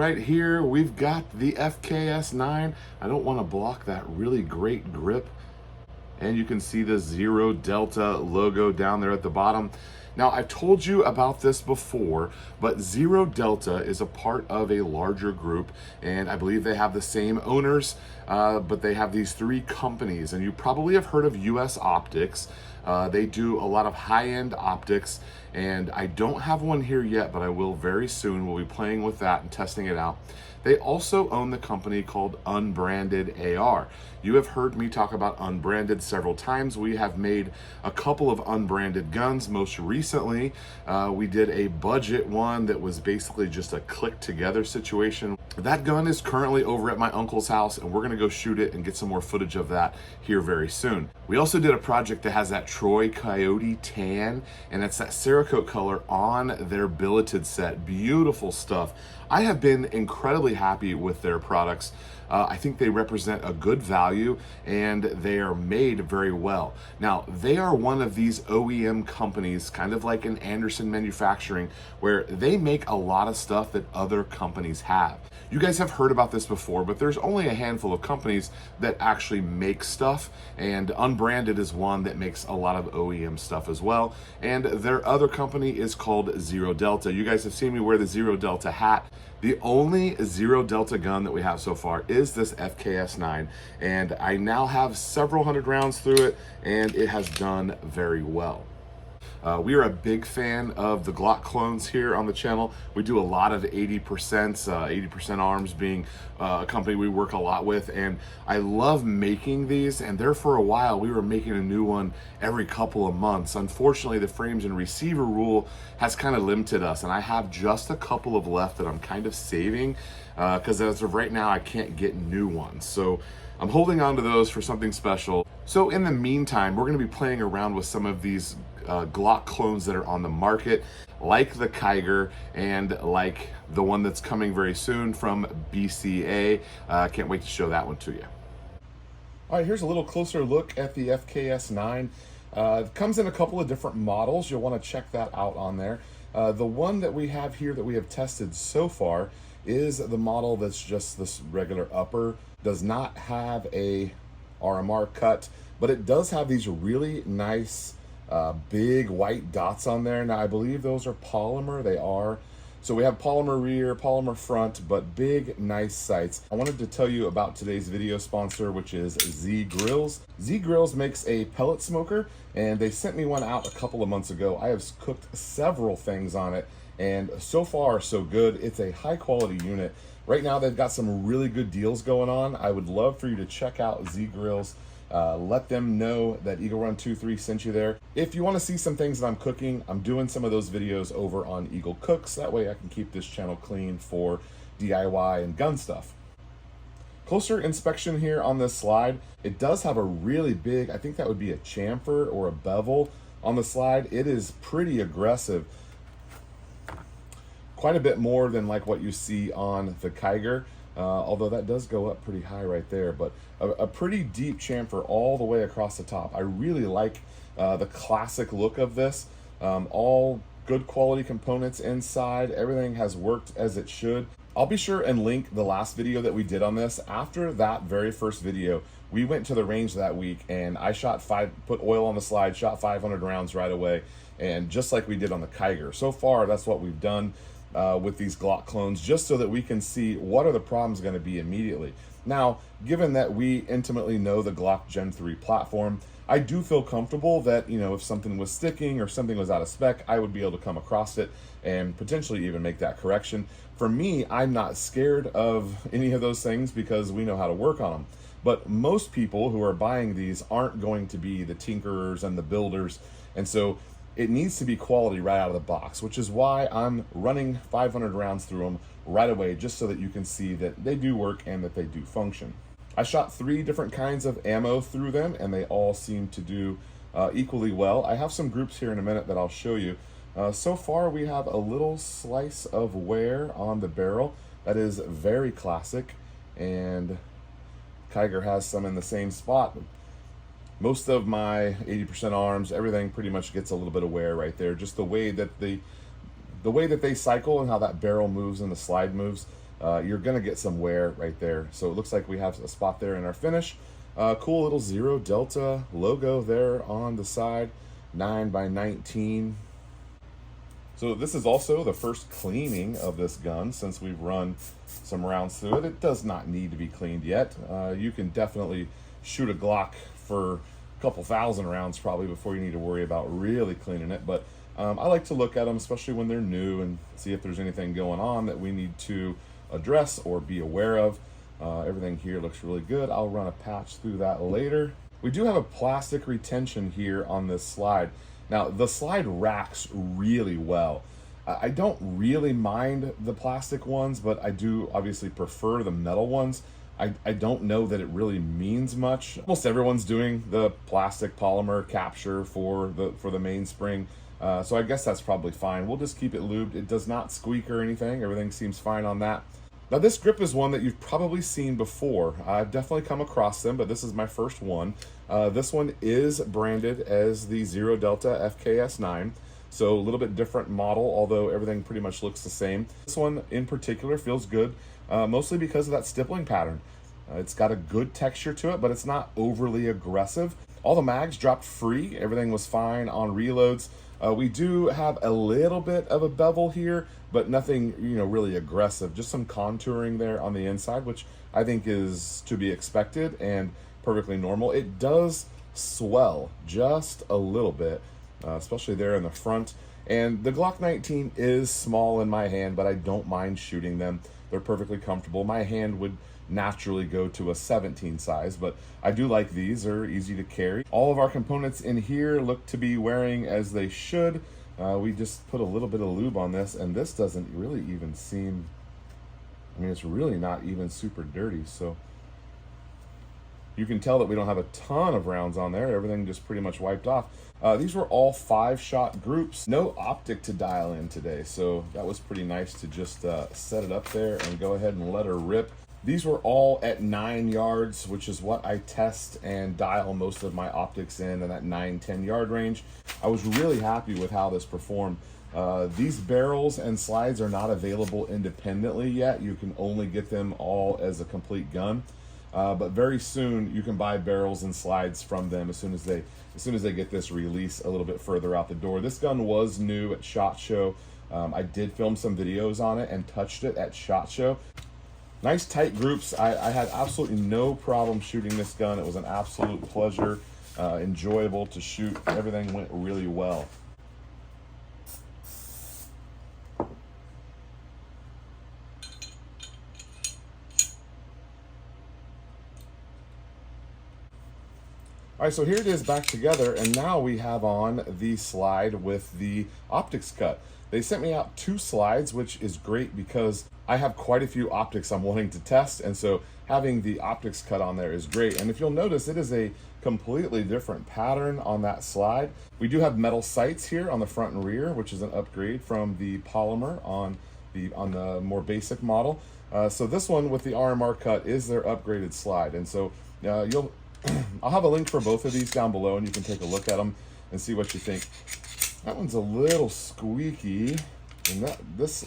right here, we've got the FKS9. I don't want to block that really great grip. And you can see the Zero Delta logo down there at the bottom. Now, I've told you about this before, but Zero Delta is a part of a larger group, and I believe they have the same owners, but they have these three companies, and you probably have heard of US Optics. They do a lot of high-end optics, and I don't have one here yet, but I will very soon. We'll be playing with that and testing it out. They also own the company called Unbranded AR. You have heard me talk about Unbranded several times. We have made a couple of unbranded guns. Most recently, we did a budget one that was basically just a click together situation. That gun is currently over at my uncle's house, and we're gonna go shoot it and get some more footage of that here very soon. We also did a project that has that Troy Coyote tan, and it's that Cerakote color on their billeted set. Beautiful stuff. I have been incredibly happy with their products. I think they represent a good value and they are made very well. Now, they are one of these OEM companies, kind of like an Anderson Manufacturing, where they make a lot of stuff that other companies have. You guys have heard about this before, but there's only a handful of companies that actually make stuff, and Unbranded is one that makes a lot of OEM stuff as well. And their other company is called Zero Delta. You guys have seen me wear the Zero Delta hat. The only Zero Delta gun that we have so far is this FKS9, and I now have several hundred rounds through it, and it has done very well. We are a big fan of the Glock clones here on the channel. We do a lot of 80% Arms being a company we work a lot with, and I love making these, and there for a while we were making a new one every couple of months. Unfortunately, the frames and receiver rule has kind of limited us, and I have just a couple of left that I'm kind of saving because as of right now I can't get new ones. So I'm holding on to those for something special. So in the meantime, we're going to be playing around with some of these Glock clones that are on the market, like the Kiger and like the one that's coming very soon from BCA. Can't wait to show that one to you. All right, here's a little closer look at the FKS9. It comes in a couple of different models. You'll want to check that out on there. The one that we have here that we have tested so far is the model that's just this regular upper. Does not have a RMR cut, but it does have these really nice big white dots on there. Now I believe those are polymer. They are. So we have polymer rear, polymer front, but big nice sights. I wanted to tell you about today's video sponsor, which is Z Grills. Z Grills makes a pellet smoker, and they sent me one out a couple of months ago. I have cooked several things on it, and so far so good. It's a high quality unit. Right now they've got some really good deals going on. I would love for you to check out Z Grills. Let them know that Eagle Run 23 sent you there. If you want to see some things that I'm cooking, I'm doing some of those videos over on Eagle Cooks. That way I can keep this channel clean for DIY and gun stuff. Closer inspection here on this slide. It does have a really big, I think that would be a chamfer or a bevel on the slide. It is pretty aggressive. Quite a bit more than like what you see on the Kiger. Although that does go up pretty high right there, but a pretty deep chamfer all the way across the top. I really like the classic look of this. All good quality components inside. Everything has worked as it should. I'll be sure and link the last video that we did on this. After that very first video, we went to the range that week and I put oil on the slide, shot 500 rounds right away, and just like we did on the Kiger. So far, that's what we've done with these Glock clones, just so that we can see what are the problems going to be immediately. Now, given that we intimately know the Glock Gen 3 platform, I do feel comfortable that, you know, if something was sticking or something was out of spec, I would be able to come across it and potentially even make that correction. For me, I'm not scared of any of those things because we know how to work on them. But most people who are buying these aren't going to be the tinkerers and the builders, and so it needs to be quality right out of the box, which is why I'm running 500 rounds through them right away, just so that you can see that they do work and that they do function. I shot 3 different kinds of ammo through them, and they all seem to do equally well. I have some groups here in a minute that I'll show you. So far, we have a little slice of wear on the barrel. That is very classic, and Kiger has some in the same spot. Most of my 80% arms, everything pretty much gets a little bit of wear right there. Just the way that they cycle and how that barrel moves and the slide moves. you're gonna get some wear right there. So it looks like we have a spot there in our finish. Cool little Zero Delta logo there on the side, 9x19. So this is also the first cleaning of this gun since we've run some rounds through it. It does not need to be cleaned yet. You can definitely shoot a Glock for a couple thousand rounds probably before you need to worry about really cleaning it. But I like to look at them, especially when they're new, and see if there's anything going on that we need to address or be aware of. Everything here looks really good. I'll run a patch through that later. We do have a plastic retention here on this slide. Now, the slide racks really well. I don't really mind the plastic ones, but I do obviously prefer the metal ones. I don't know that it really means much. Almost everyone's doing the plastic polymer capture for the mainspring. So I guess that's probably fine. We'll just keep it lubed. It does not squeak or anything. Everything seems fine on that. Now this grip is one that you've probably seen before. I've definitely come across them, but this is my first one. This one is branded as the Zero Delta FKS9. So a little bit different model, although everything pretty much looks the same. This one in particular feels good, mostly because of that stippling pattern. It's got a good texture to it, but it's not overly aggressive. All the mags dropped free. Everything was fine on reloads. We do have a little bit of a bevel here, but nothing, really aggressive. Just some contouring there on the inside, which I think is to be expected and perfectly normal. It does swell just a little bit, especially there in the front. And the Glock 19 is small in my hand, but I don't mind shooting them. They're perfectly comfortable. My hand would naturally go to a 17 size, but I do like these. They're easy to carry. All of our components in here look to be wearing as they should. We just put a little bit of lube on this, and this doesn't really even seem, it's really not even super dirty. So you can tell that we don't have a ton of rounds on there. Everything just pretty much wiped off. These were all 5-shot groups. No optic to dial in today, so that was pretty nice to just set it up there and go ahead and let her rip. These were all at 9 yards, which is what I test and dial most of my optics in that 9-10 yard range. I was really happy with how this performed. These barrels and slides are not available independently yet. You can only get them all as a complete gun. But very soon you can buy barrels and slides from them as soon as they get this release a little bit further out the door. This gun was new at SHOT Show. I did film some videos on it and touched it at SHOT Show. Nice tight groups. I had absolutely no problem shooting this gun. It was an absolute pleasure, enjoyable to shoot. Everything went really well. All right, so here it is back together, and now we have on the slide with the optics cut. They sent me out 2 slides, which is great because I have quite a few optics I'm wanting to test, and so having the optics cut on there is great. And if you'll notice, it is a completely different pattern on that slide. We do have metal sights here on the front and rear, which is an upgrade from the polymer on the more basic model. So this one with the RMR cut is their upgraded slide, and so I'll have a link for both of these down below, and you can take a look at them and see what you think. That one's a little squeaky, and this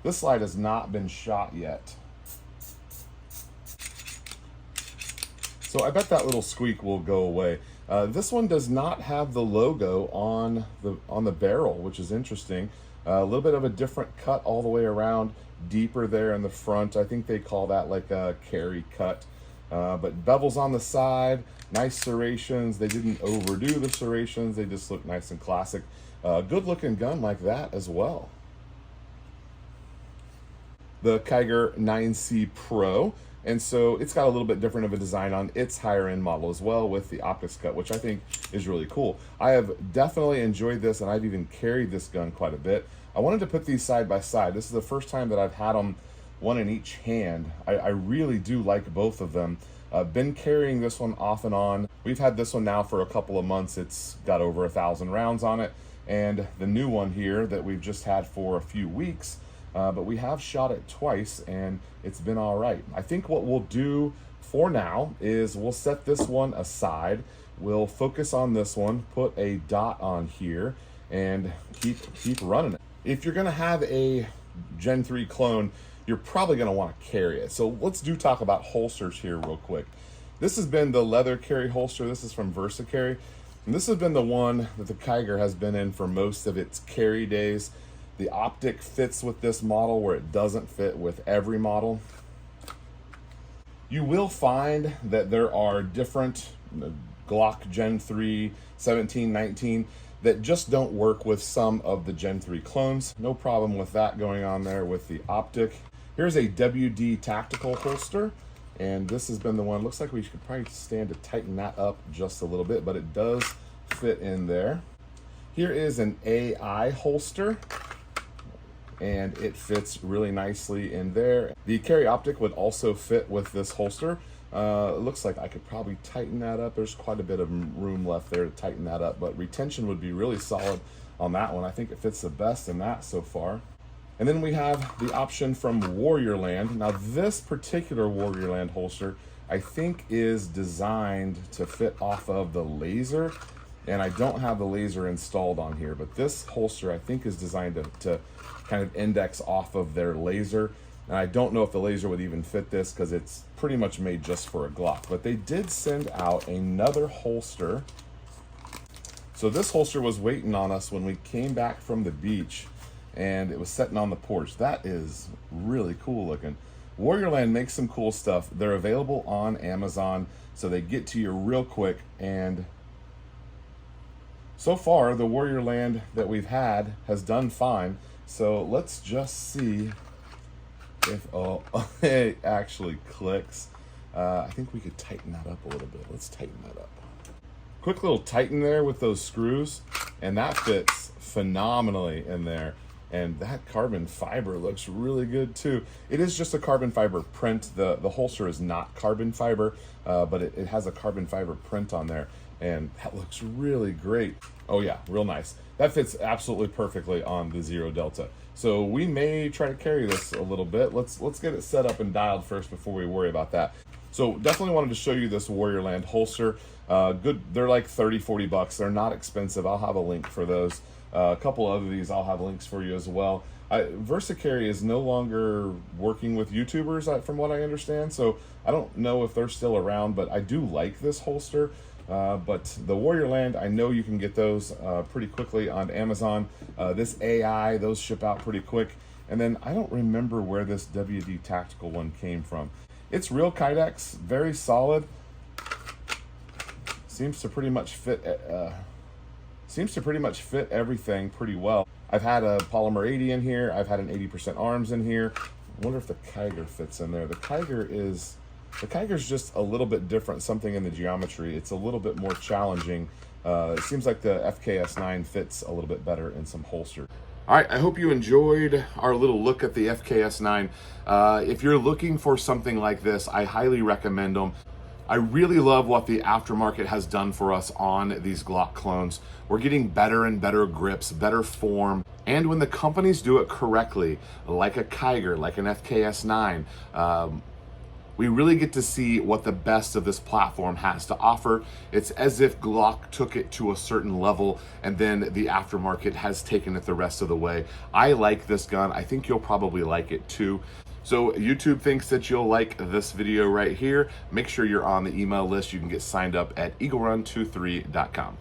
slide has not been shot yet. So I bet that little squeak will go away. This one does not have the logo on the barrel, which is interesting. A little bit of a different cut all the way around, deeper there in the front. I think they call that like a carry cut. But bevels on the side, nice serrations. They didn't overdo the serrations. They just look nice and classic. Good looking gun like that as well. The Kiger 9C Pro. And so it's got a little bit different of a design on its higher end model as well with the optics cut, which I think is really cool. I have definitely enjoyed this, and I've even carried this gun quite a bit. I wanted to put these side by side. This is the first time that I've had them one in each hand. I really do like both of them. I've been carrying this one off and on. We've had this one now for a couple of months. It's got over 1,000 rounds on it. And the new one here that we've just had for a few weeks, but we have shot it twice and it's been all right. I think what we'll do for now is we'll set this one aside. We'll focus on this one, put a dot on here, and keep running it. If you're gonna have a Gen 3 clone, you're probably going to want to carry it. So let's talk about holsters here real quick. This has been the leather carry holster. This is from VersaCarry. And this has been the one that the Kiger has been in for most of its carry days. The optic fits with this model where it doesn't fit with every model. You will find that there are different Glock Gen 3, 17, 19 that just don't work with some of the Gen 3 clones. No problem with that going on there with the optic. Here's a WD tactical holster, and this has been the one. Looks like we could probably stand to tighten that up just a little bit, but it does fit in there. Here is an AI holster, and it fits really nicely in there. The carry optic would also fit with this holster. It looks like I could probably tighten that up. There's quite a bit of room left there to tighten that up, but retention would be really solid on that one. I think it fits the best in that so far. And then we have the option from Warriorland. Now this particular Warriorland holster, I think is designed to fit off of the laser, and I don't have the laser installed on here, but this holster I think is designed to kind of index off of their laser. And I don't know if the laser would even fit this because it's pretty much made just for a Glock. But they did send out another holster. So this holster was waiting on us when we came back from the beach, and it was sitting on the porch. That is really cool looking. Warriorland makes some cool stuff. They're available on Amazon, so they get to you real quick. And so far, the Warriorland that we've had has done fine. So let's just see if, oh, it actually clicks. I think we could tighten that up a little bit. Let's tighten that up. Quick little tighten there with those screws, and that fits phenomenally in there. And that carbon fiber looks really good too. It is just a carbon fiber print. The holster is not carbon fiber, but it has a carbon fiber print on there, and that looks really great. Oh yeah, real nice. That fits absolutely perfectly on the Zero Delta. So we may try to carry this a little bit. Let's get it set up and dialed first before we worry about that. So definitely wanted to show you this Warriorland holster. Good, they're like 30, 40 bucks. They're not expensive. I'll have a link for those. A couple of these I'll have links for you as well. VersaCarry is no longer working with YouTubers from what I understand, so I don't know if they're still around, but I do like this holster. But the Warriorland, I know you can get those pretty quickly on Amazon. This AI, those ship out pretty quick. And then I don't remember where this WD tactical one came from. It's real Kydex, very solid. Seems to pretty much fit everything pretty well. I've had a Polymer 80 in here. I've had an 80% arms in here. I wonder if the Kiger fits in there. The Kiger's just a little bit different, something in the geometry. It's a little bit more challenging. It seems like the FKS9 fits a little bit better in some holster. All right, I hope you enjoyed our little look at the FKS9. If you're looking for something like this, I highly recommend them. I really love what the aftermarket has done for us on these Glock clones. We're getting better and better grips, better form, and when the companies do it correctly, like a Kiger, like an FKS9, we really get to see what the best of this platform has to offer. It's as if Glock took it to a certain level and then the aftermarket has taken it the rest of the way. I like this gun. I think you'll probably like it too. So YouTube thinks that you'll like this video right here. Make sure you're on the email list. You can get signed up at eaglerun23.com.